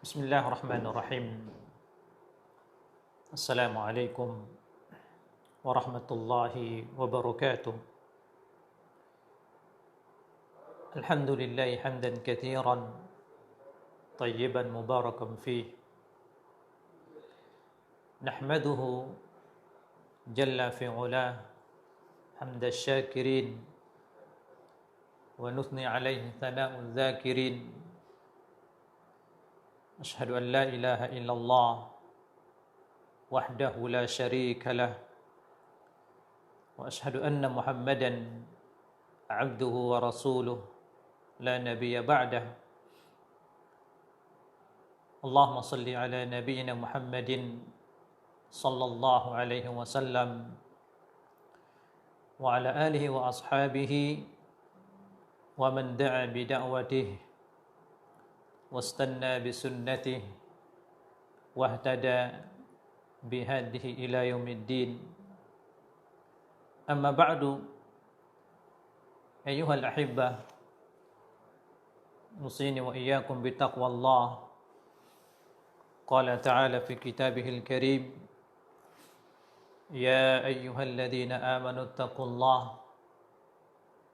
Bismillahirrahmanirrahim. Assalamualaikum warahmatullahi wabarakatuh. Alhamdulillahi hamdan katsiran tayyiban mubarakan fih. Nahmaduhu jalla fi 'ulah hamdasy syakirin wa nuthni 'alaihi thana'udz dzakirin. Asyhadu an la ilaha illallah wahdahu la syarika lah wa asyhadu anna Muhammadan abduhu wa rasuluh la nabiyya ba'dah. Allahumma salli ala nabiyyina Muhammadin sallallahu alaihi wasallam wa ala alihi wa ashabihi wa man da'a bi da'watihi واستنى بسنته واهتدى بهديه إلى يوم الدين. أما بعد أيها الأحبة أوصيني وإياكم بتقوى الله. قال تعالى في كتابه الكريم يا أيها الذين آمنوا اتقوا الله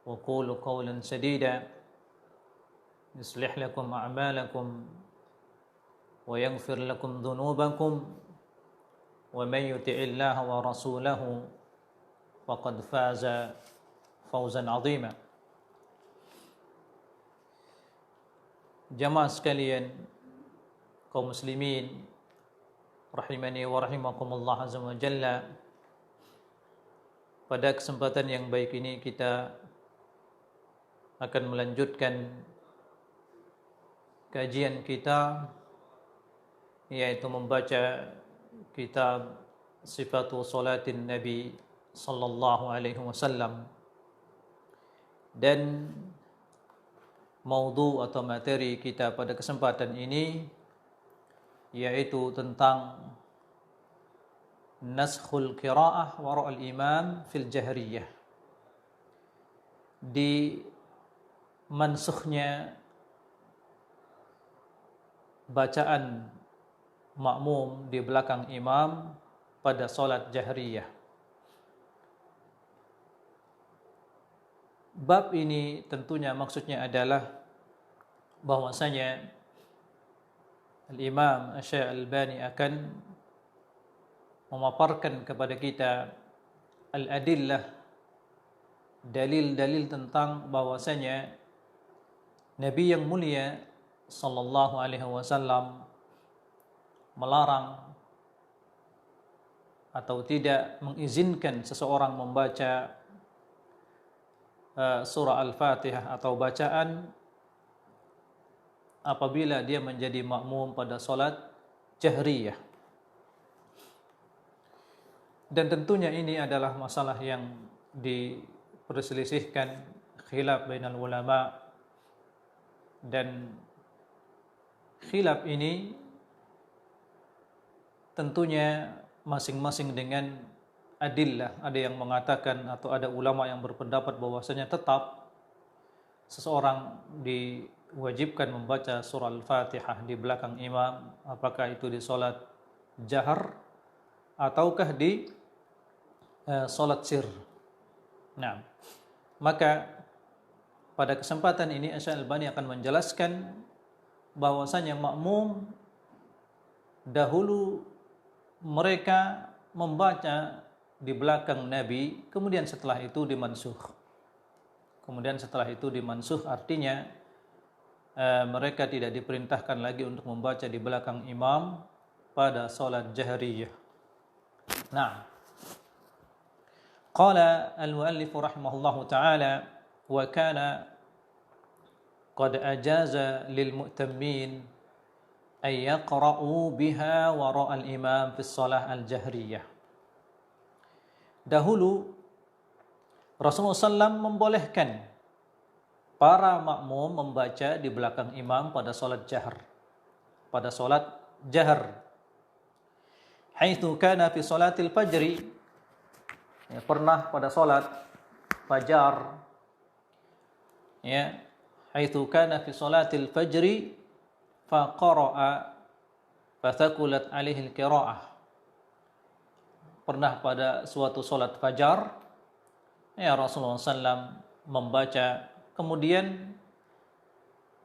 وقولوا قولا سديدا يصلح لكم أعمالكم ويغفر لكم ذنوبكم ومن يطع الله ورسوله فقد فاز فوزا عظيما. Jamaah sekalian, kaum muslimin rahimani wa rahimakumullah azza wa jalla. Pada kesempatan yang baik ini kita akan melanjutkan kajian kita, yaitu membaca kitab Sifatu Salatin Nabi sallallahu alaihi wasallam, dan maudhu atau materi kita pada kesempatan ini yaitu tentang naskhul qiraah wara'al imam fil jahriyah, di mansukhnya bacaan makmum di belakang imam pada solat jahriyah. Bab ini tentunya maksudnya adalah bahwasanya Al-Imam Asy-Syaikh Al-Albani akan memaparkan kepada kita al-adillah, dalil-dalil tentang bahwasanya Nabi yang mulia sallallahu alaihi wasallam melarang atau tidak mengizinkan seseorang membaca surah Al-Fatihah atau bacaan apabila dia menjadi makmum pada solat jahriyah. Dan tentunya ini adalah masalah yang diperselisihkan, khilaf bainal ulama, dan khilaf ini tentunya masing-masing dengan adillah. Ada yang mengatakan atau ada ulama yang berpendapat bahwasanya tetap seseorang diwajibkan membaca surah Al-Fatihah di belakang imam, apakah itu di salat jahar ataukah di salat sir. Nah, maka pada kesempatan ini Asy-Syaikh Al-Albani akan menjelaskan bahwasanya makmum dahulu mereka membaca di belakang Nabi, kemudian setelah itu dimansuh. Artinya mereka tidak diperintahkan lagi untuk membaca di belakang imam pada salat jahriyah. Nah, qala al-muallif rahimahullahu taala wa kana qad ajaza lil mu'tammin ay yaqra'u biha wara'al imam fi shalah al-jahriyah. Dahulu Rasulullah SAW membolehkan para makmum membaca di belakang imam pada salat jahar. Haitsu kana fi salatil fajri, pernah pada salat fajar, haitsu kana fi salatil fajri fa qara'a fathaqulat alaihi al-qira'ah. Pernah pada suatu salat fajar, ya Rasulullah SAW membaca, kemudian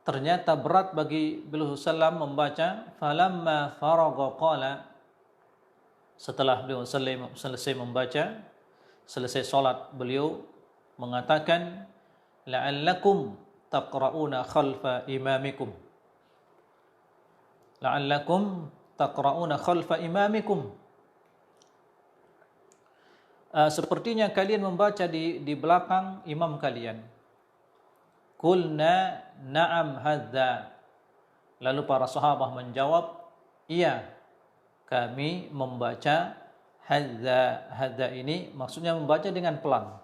ternyata berat bagi beliau SAW membaca. Falamma faragha qala, setelah beliau selesai membaca, selesai salat, beliau mengatakan, la'allakum taqra'una khalfa imamikum. La'allakum taqra'una khalfa imamikum. Sepertinya kalian membaca di belakang imam kalian. Qulna na'am hadza. Lalu para sahabat menjawab, iya, kami membaca hadza. Hadza ini maksudnya membaca dengan pelan.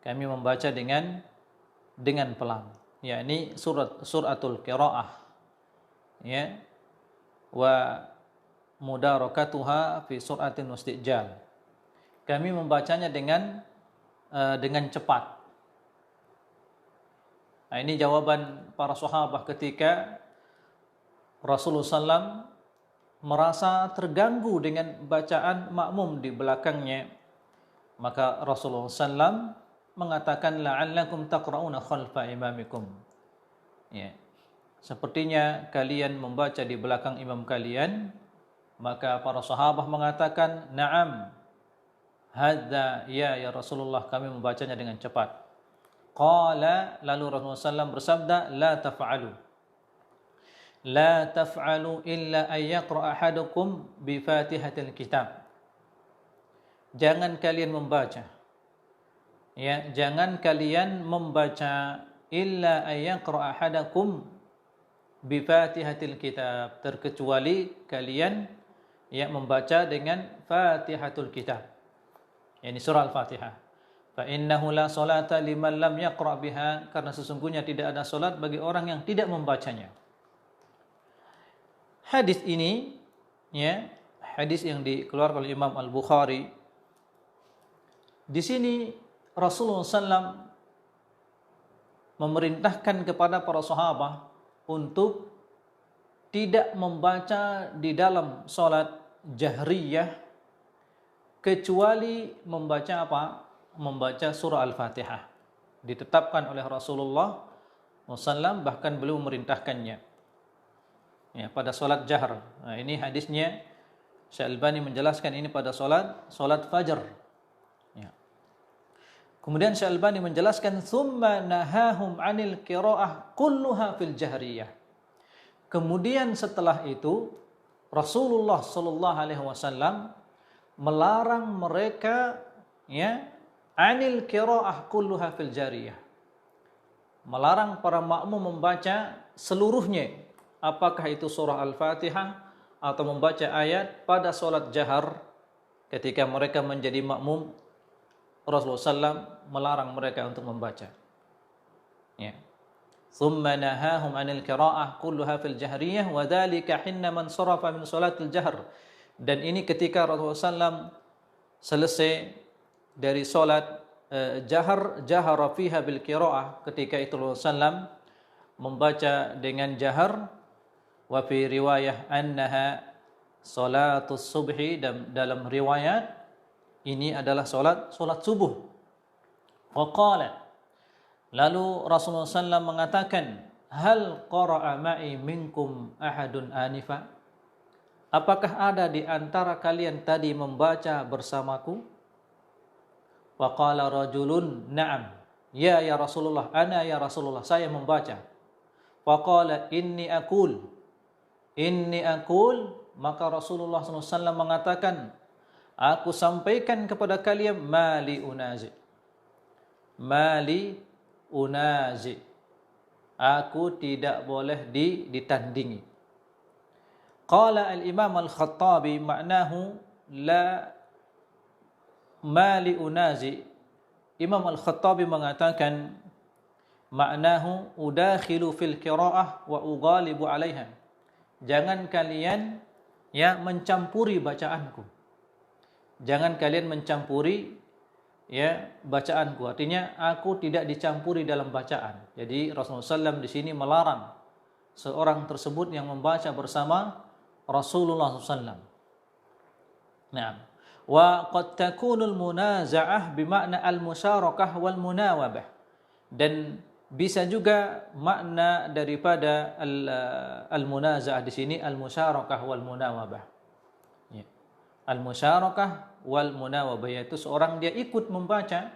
Kami membaca dengan pelan. Ya, ini suratul qiraah. Ya. Wa mudarakatuha fi suratin mustijal. Kami membacanya dengan cepat. Nah, ini jawaban para sahabat ketika Rasulullah SAW merasa terganggu dengan bacaan makmum di belakangnya. Maka Rasulullah SAW mengatakan, la'allakum taqra'una khalfa imamikum. Ya. Sepertinya kalian membaca di belakang imam kalian. Maka para sahabat mengatakan, na'am hadza, ya Rasulullah, kami membacanya dengan cepat. Qala, lalu Rasulullah SAW bersabda, la taf'alu illa an yaqra' ahadukum bi fatihatil kitab. Jangan kalian membaca, ya, jangan kalian membaca illa an yaqra' ahadakum bi fatihatil kitab, terkecuali kalian membaca dengan fatihatul kitab, yakni surah Al-Fatihah. Fa innahu la salata liman lam yaqra' biha, karena sesungguhnya tidak ada salat bagi orang yang tidak membacanya. Hadis ini, ya, hadis yang dikeluarkan oleh Imam Al-Bukhari. Di sini Rasulullah SAW memerintahkan kepada para sahabat untuk tidak membaca di dalam salat jahriyah kecuali membaca apa? Membaca surah Al-Fatihah. Ditetapkan oleh Rasulullah SAW, bahkan beliau memerintahkannya, ya, pada salat jahr. Nah, ini hadisnya Syekh Albani menjelaskan ini pada salat fajar. Ya. Kemudian Syekh Albani menjelaskan, tsumma nahahum 'anil qiraah kulluha fil jahriyah. Kemudian setelah itu Rasulullah sallallahu alaihi wasallam melarang mereka, ya, 'anil qiraah kulluha fil jariyah. Melarang para makmum membaca seluruhnya, apakah itu surah Al-Fatihah atau membaca ayat pada salat jahar. Ketika mereka menjadi makmum, Rasulullah SAW melarang mereka untuk membaca. Ya. Thumma nahahum 'anil qira'ah kulluha fil jahriyah wa dzalika hinna man sarafa min salatil jahr. Dan ini ketika Rasulullah SAW selesai dari salat jahara fiha bil qira'ah, ketika itu Rasulullah SAW membaca dengan jahar. Wa fi riwayah annaha salatus subhi, dan dalam riwayat ini adalah salat subuh. Wa qala, lalu Rasulullah SAW mengatakan, hal qara'a ma'i minkum ahadun anifa? Apakah ada di antara kalian tadi membaca bersamaku? Wa qala rajulun na'am, ya Rasulullah, ana ya Rasulullah, saya membaca. Wa qala inni aqul, maka Rasulullah SAW mengatakan, aku sampaikan kepada kalian, mali unazi, aku tidak boleh ditandingi. Qala al-Imam Al-Khattabi ma'nahu la mali unazi. Imam Al-Khattabi mengatakan, ma'nahu udakhilu fil qira'ah wa ughalibu 'alaiha. Jangan kalian, ya, mencampuri bacaanku. Jangan kalian mencampuri, ya, bacaanku. Artinya aku tidak dicampuri dalam bacaan. Jadi Rasulullah SAW di sini melarang seorang tersebut yang membaca bersama Rasulullah SAW. Nah, wa qad takunul munaza'ah bimakna al-musyarakah wal munawabah. Dan bisa juga makna daripada al-munaza'ah di sini al-musyarakah wal munawabah. Ya. Al-musyarakah wal munawabah, yaitu seorang dia ikut membaca.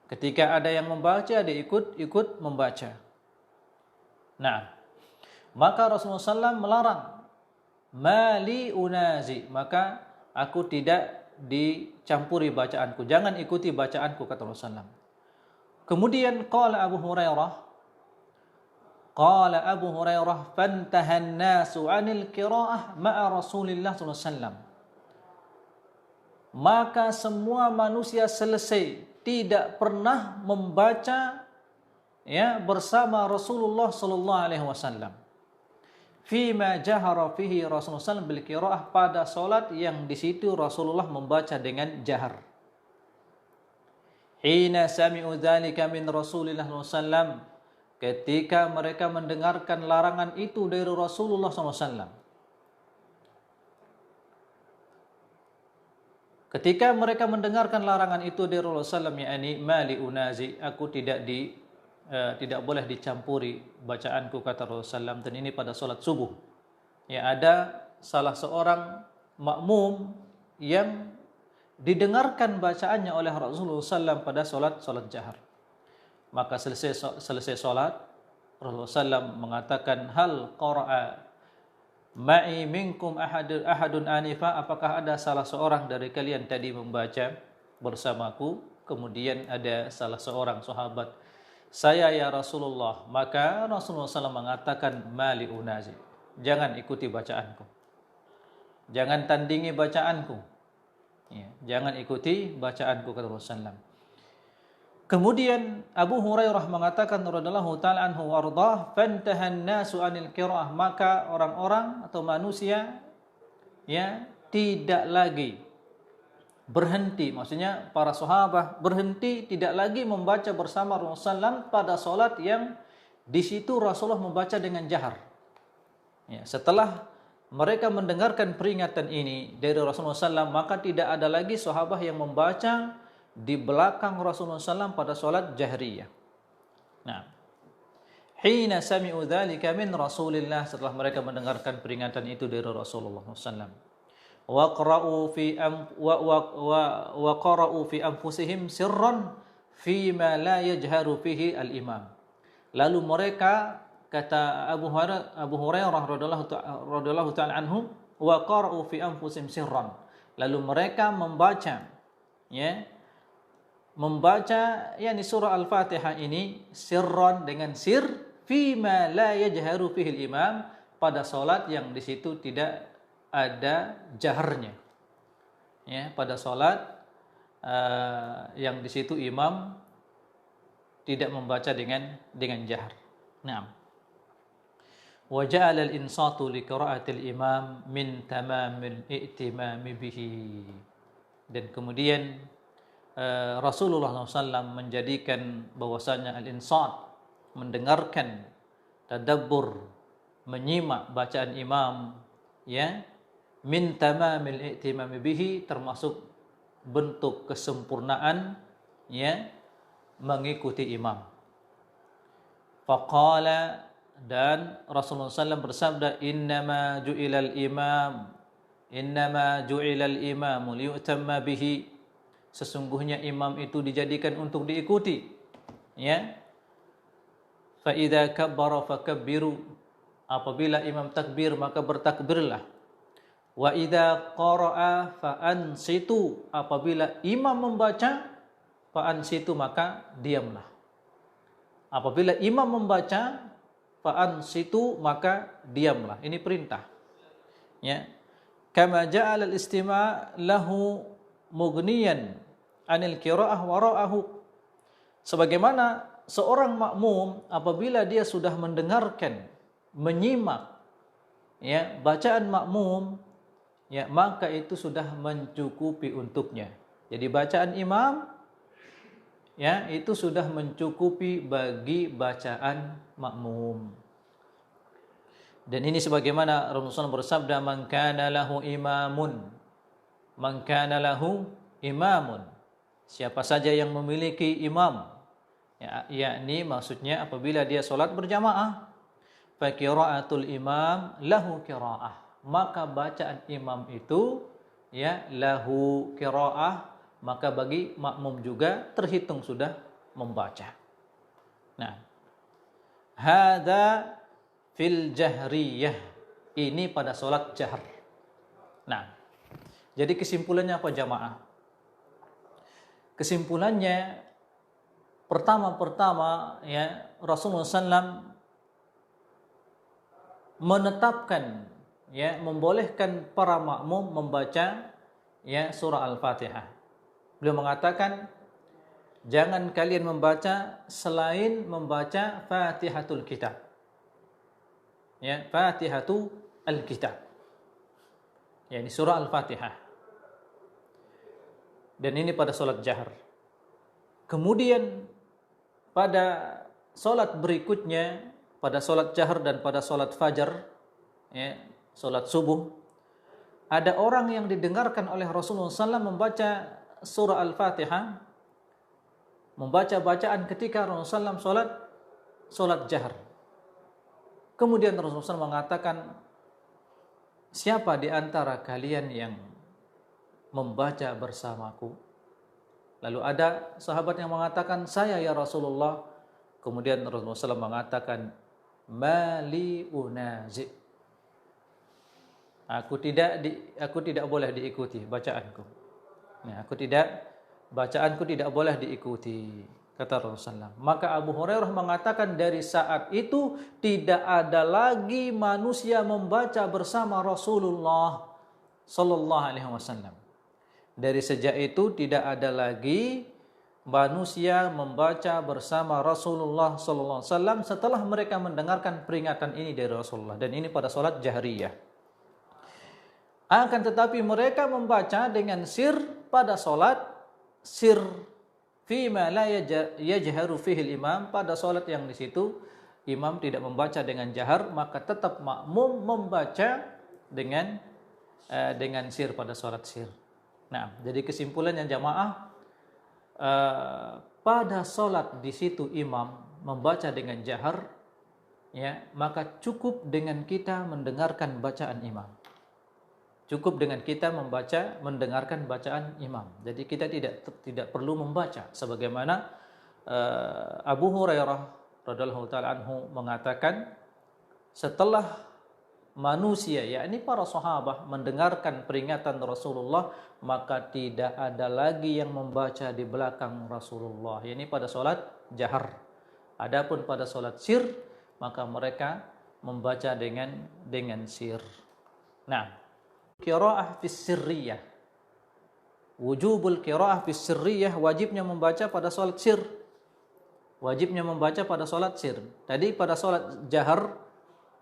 Ketika ada yang membaca, dia ikut membaca. Nah, maka Rasulullah SAW melarang mali unazi, maka aku tidak dicampuri bacaanku, jangan ikuti bacaanku, kata Rasulullah SAW. Kemudian qala Abu Hurairah fantahan nasu 'anil qiraah ma'a Rasulillah sallallahu alaihi wasallam. Maka semua manusia selesai, tidak pernah membaca bersama Rasulullah sallallahu alaihi wasallam. Fima jahara fihi Rasulullah sallallahu bil qiraah, pada salat yang di situ Rasulullah membaca dengan jahar. Hina sami'u dzalika min Rasulillah sallallahu alaihi wasallam, ketika mereka mendengarkan larangan itu dari Rasulullah sallallahu alaihi wasallam. Ketika mereka mendengarkan larangan itu dari Rasulullah SAW, yakni mali unazi, aku tidak boleh dicampuri bacaanku, kata Rasulullah SAW. Dan ini pada salat subuh. Ya, ada salah seorang makmum yang didengarkan bacaannya oleh Rasulullah SAW pada salat jahar. Maka selesai salat, Rasulullah SAW mengatakan, hal qara'a ma'i minkum ahadun anifa, apakah ada salah seorang dari kalian tadi membaca bersamaku? Kemudian ada salah seorang sahabat, saya ya Rasulullah. Maka Rasulullah SAW mengatakan, mali unazi, jangan ikuti bacaanku, jangan tandingi bacaanku, ya, jangan ikuti bacaanku, kata Rasulullah SAW. Kemudian Abu Hurairah mengatakan radhiyallahu ta'ala anhu warḍah, fantahan nasu 'anil qiraah, maka orang-orang atau manusia tidak lagi berhenti, maksudnya para sahabat berhenti, tidak lagi membaca bersama Rasulullah SAW pada salat yang di situ Rasulullah membaca dengan jahar. Ya, setelah mereka mendengarkan peringatan ini dari Rasulullah SAW, maka tidak ada lagi sahabat yang membaca di belakang Rasulullah SAW pada salat jahriyah. Nah, hina sami'u dzalika min Rasulillah, setelah mereka mendengarkan peringatan itu dari Rasulullah SAW. Wa qara'u fi anfusihim sirran fi ma la yajharu fihi al-imam. Lalu mereka, kata Abu Hurairah radhiyallahu ta'ala anhu, wa qara'u fi anfusihim sirran, lalu mereka membaca yakni surah Al-Fatihah ini sirran, dengan sir, fima la yajharu fihi al-imam, pada salat yang di situ tidak ada jaharnya. Ya, pada salat yang di situ imam tidak membaca dengan jahar. Naam. Wa ja'ala al-insatu li qira'atil imam min tamamil i'timami bihi. Dan kemudian Rasulullah SAW menjadikan bahwasanya al-insat, mendengarkan, tadabbur, menyimak bacaan imam, min tamamil i'timami bihi, termasuk bentuk kesempurnaan mengikuti imam. Faqala, dan Rasulullah SAW bersabda, innama ju'ilal imamu liyu'tamma bihi, sesungguhnya imam itu dijadikan untuk diikuti. Fa idza kabbara fakabbiru, apabila imam takbir maka bertakbirlah. Wa idza qara'a fa ansitu, apabila imam membaca fa ansitu maka diamlah. Apabila imam membaca fa ansitu maka diamlah. Ini perintah. Kama ja'ala al-istima' lahu mughniyan anil qiraah wara'ahu, sebagaimana seorang makmum apabila dia sudah mendengarkan, menyimak bacaan makmum, maka itu sudah mencukupi untuknya. Jadi bacaan imam itu sudah mencukupi bagi bacaan makmum. Dan ini sebagaimana Rasulullah bersabda, "Man kana lahu imamun." Man kana lahu imamun. Siapa saja yang memiliki imam, yakni maksudnya apabila dia salat berjamaah, fa qiraatul imam lahu qiraah. Maka bacaan imam itu lahu qiraah, maka bagi makmum juga terhitung sudah membaca. Nah, hadza fil jahriyah. Ini pada salat jahr. Nah, jadi kesimpulannya apa jamaah? Kesimpulannya pertama Rasulullah SAW menetapkan membolehkan para makmum membaca surah Al-Fatihah. Beliau mengatakan jangan kalian membaca selain membaca Fatihatul Kitab. Fatihatul Kitab. Ini surah Al-Fatihah. Dan ini pada solat jahr. Kemudian pada solat berikutnya, pada solat jahr dan pada solat fajar, solat subuh, ada orang yang didengarkan oleh Rasulullah SAW membaca surah Al-Fatihah, membaca bacaan ketika Rasulullah SAW solat jahr. Kemudian Rasulullah SAW mengatakan, siapa di antara kalian yang membaca bersamaku? Lalu ada sahabat yang mengatakan, saya ya Rasulullah. Kemudian Rasulullah SAW mengatakan, mali unazi. Aku tidak boleh diikuti bacaanku. Bacaanku tidak boleh diikuti, kata Rasulullah. Maka Abu Hurairah mengatakan dari saat itu tidak ada lagi manusia membaca bersama Rasulullah sallallahu alaihi wasallam. Dari sejak itu tidak ada lagi manusia membaca bersama Rasulullah sallallahu alaihi wasallam setelah mereka mendengarkan peringatan ini dari Rasulullah, dan ini pada salat jahriyah. Akan tetapi mereka membaca dengan sir pada salat sir fima la yajharu fihi imam, pada salat yang di situ imam tidak membaca dengan jahar, maka tetap makmum membaca dengan sir pada salat sir. Nah, jadi kesimpulannya jamaah, pada salat di situ imam membaca dengan jahar, maka cukup dengan kita mendengarkan bacaan imam. Cukup dengan kita mendengarkan bacaan imam. Jadi kita tidak perlu membaca, sebagaimana Abu Hurairah radhiyallahu taala anhu mengatakan, setelah manusia, yakni para sahabat, mendengarkan peringatan Rasulullah, maka tidak ada lagi yang membaca di belakang Rasulullah. Ini pada salat jahar. Adapun pada salat sir, maka mereka membaca dengan sir. Nah, qiraah fis sirriyah. Wujubul qiraah fis sirriyah, wajibnya membaca pada salat sir. Wajibnya membaca pada salat sir. Tadi pada salat jahar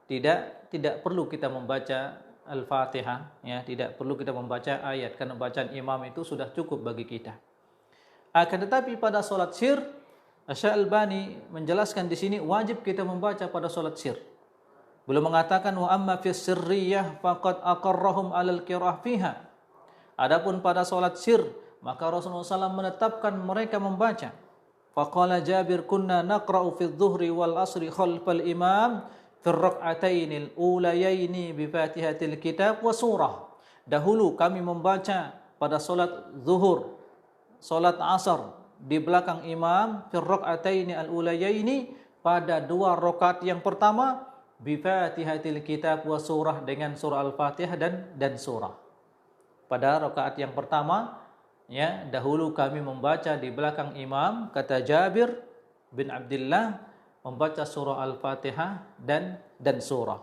tidak perlu kita membaca Al-Fatihah, tidak perlu kita membaca ayat, karena bacaan imam itu sudah cukup bagi kita. Akan tetapi pada salat sir, Asy-Syalbani menjelaskan di sini wajib kita membaca pada salat sir. Beliau mengatakan, wa amma fis sirriyah faqad aqarrahum 'alal qiraah fiha. Adapun pada salat sir, maka Rasulullah SAW menetapkan mereka membaca. Faqala Jabir, kunna naqra'u fi adh-dhuhri wal 'ashri khalfal imam fi ar-rak'atainil ulayaini bi Fatihatil Kitab wa surah. Dahulu kami membaca pada salat zuhur, salat asar di belakang imam, fi ar-rak'ataini al-ulayaini, pada dua rakaat yang pertama, bi Fatihatil Kitab wa surah, dengan surah Al-Fatihah dan surah. Pada rakaat yang pertama, dahulu kami membaca di belakang imam, kata Jabir bin Abdullah, membaca surah Al-Fatihah dan surah.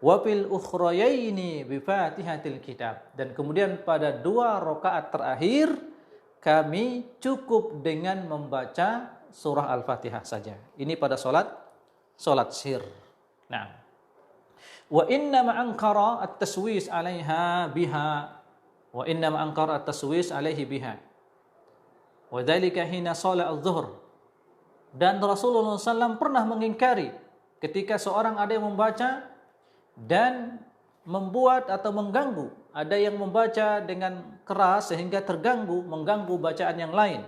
Wa fil ukhrayaini bi Fatihatil Kitab, dan kemudian pada dua rakaat terakhir kami cukup dengan membaca surah Al-Fatihah saja. Ini pada salat sir. Nah, wa inna ma ankara at-taswis 'alaiha biha, wa inna ma ankara at-taswis 'alaihi biha. Wa dzalika hina shalat adh-dhuhr. Dan Rasulullah SAW pernah mengingkari ketika seorang ada yang membaca dan membuat atau mengganggu. Ada yang membaca dengan keras sehingga terganggu, mengganggu bacaan yang lain.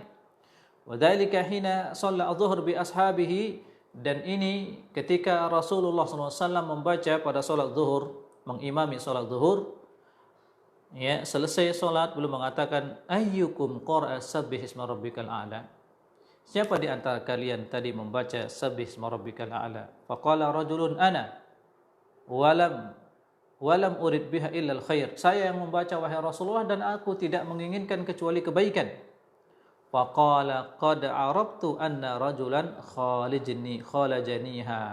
Wadzalika hina shalla adh-dhuhr bi ashabihi, dan ini ketika Rasulullah SAW membaca pada salat zuhur, mengimami salat zuhur, ya, selesai salat beliau mengatakan, ayyukum qara'a sabbih isma rabbikal a'la. Siapa di antara kalian tadi membaca sabbih isma rabbikal a'la? Faqala rajulun ana walam urid biha illal khair. Saya yang membaca wahai Rasulullah dan aku tidak menginginkan kecuali kebaikan. Faqala qad arabtu anna rajulan khalajaniha.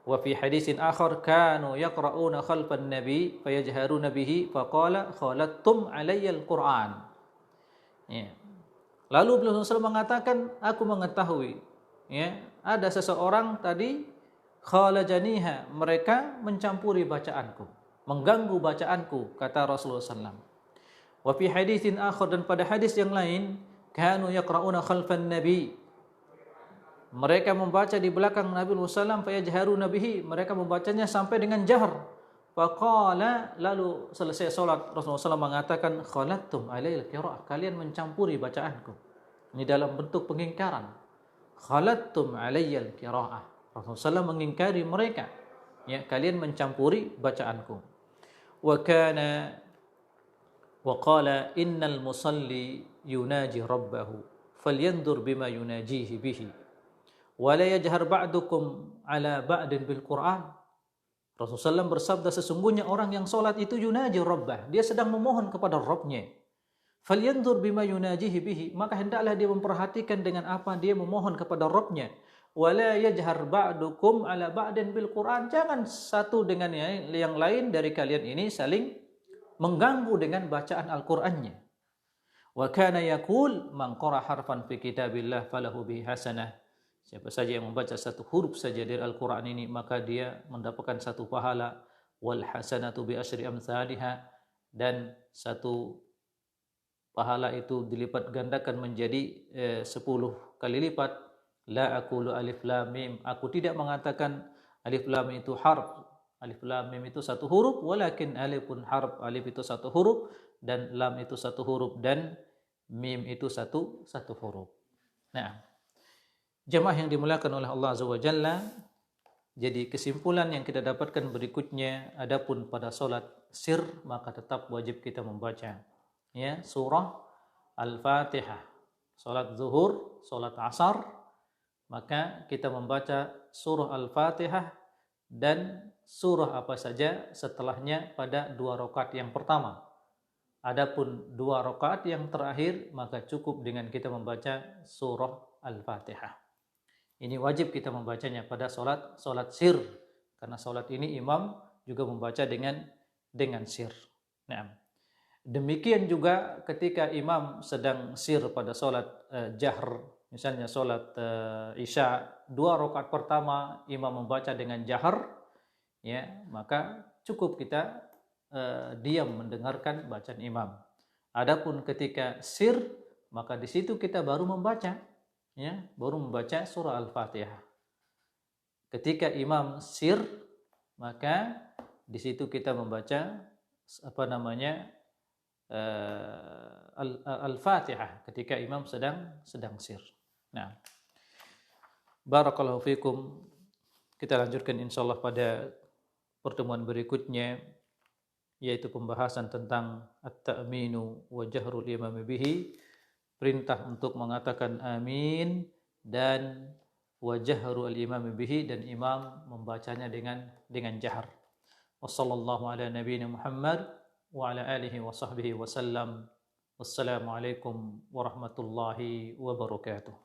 Wa fi hadisin akhar kanu yaqra'una khalfan nabi fayajharuna bihi faqala khalattum alayya al-Qur'an. Ya. Lalu beliau SAW mengatakan, aku mengetahui, ya, ada seseorang tadi khalajaniha, mereka mencampuri bacaanku, mengganggu bacaanku, kata Rasulullah SAW. Wa fi haditsin akhar, dan pada hadis yang lain, kanu yaqra'una khalfan nabi, mereka membaca di belakang Nabi SAW, fayajharuna bihi, mereka membacanya sampai dengan jahar. Faqala, lalu selesai salat Rasulullah SAW mengatakan, khalattum alayil qira'ah, kalian mencampuri bacaanku. Ini dalam bentuk pengingkaran. Khalattum alayil qira'ah, Rasulullah SAW mengingkari mereka, ya, kalian mencampuri bacaanku. Wa qala innal musalli yunaji rabbahu falyandur bima yunajihi bihi wa la yajhar ba'dukum ala ba'din bil Qur'an. Rasulullah SAW bersabda, sesungguhnya orang yang salat itu yunaji rabbah, dia sedang memohon kepada Rabbnya. Falyandur bima yunajihi bihi, maka hendaklah dia memperhatikan dengan apa dia memohon kepada Rabbnya. Wala yajhar ba'dukum ala ba'din bil Qur'an, jangan satu dengan yang lain dari kalian ini saling mengganggu dengan bacaan Al-Qur'annya. Wa kana yaqul man qara harfan fi kitabillah falahu bi hasanah, siapa saja yang membaca satu huruf saja dari Al-Qur'an ini maka dia mendapatkan satu pahala. Wal hasanatu bi asyri amsalihha, dan satu pahala itu dilipat gandakan menjadi 10 kali lipat. La aqulu alif lam mim, aku tidak mengatakan alif lam itu harf, alif lam mim itu satu huruf, walakin alifun harf, alif itu satu huruf dan lam itu satu huruf dan mim itu satu huruf. Nah, jemaah yang dimuliakan oleh Allah Azza wa Jalla, jadi kesimpulan yang kita dapatkan berikutnya, adapun pada salat sir maka tetap wajib kita membaca, ya, surah Al-Fatihah. Salat zuhur, salat asar, maka kita membaca surah Al-Fatihah dan surah apa saja setelahnya pada 2 rakaat yang pertama. Adapun 2 rakaat yang terakhir maka cukup dengan kita membaca surah Al-Fatihah. Ini wajib kita membacanya pada salat sir, karena salat ini imam juga membaca dengan sir. Nah, demikian juga ketika imam sedang sir pada salat jahr, misalnya salat Isya 2 rakaat pertama imam membaca dengan jahar, ya, maka cukup kita diam mendengarkan bacaan imam. Adapun ketika sir maka di situ kita baru membaca, ya, baru membaca surah Al-Fatihah. Ketika imam sir maka di situ kita membaca Al-Fatihah ketika imam sedang sir. Nah, barakallahu fikum. Kita lanjutkan insyaallah pada pertemuan berikutnya, yaitu pembahasan tentang at-ta'minu wa jahrul imami bihi, perintah untuk mengatakan amin dan wa jahrul imami bihi, dan imam membacanya dengan jahar. Wassallallahu ala nabiyyina Muhammad wa ala alihi wa sahbihi wa sallam. Wassalamualaikum warahmatullahi wabarakatuh.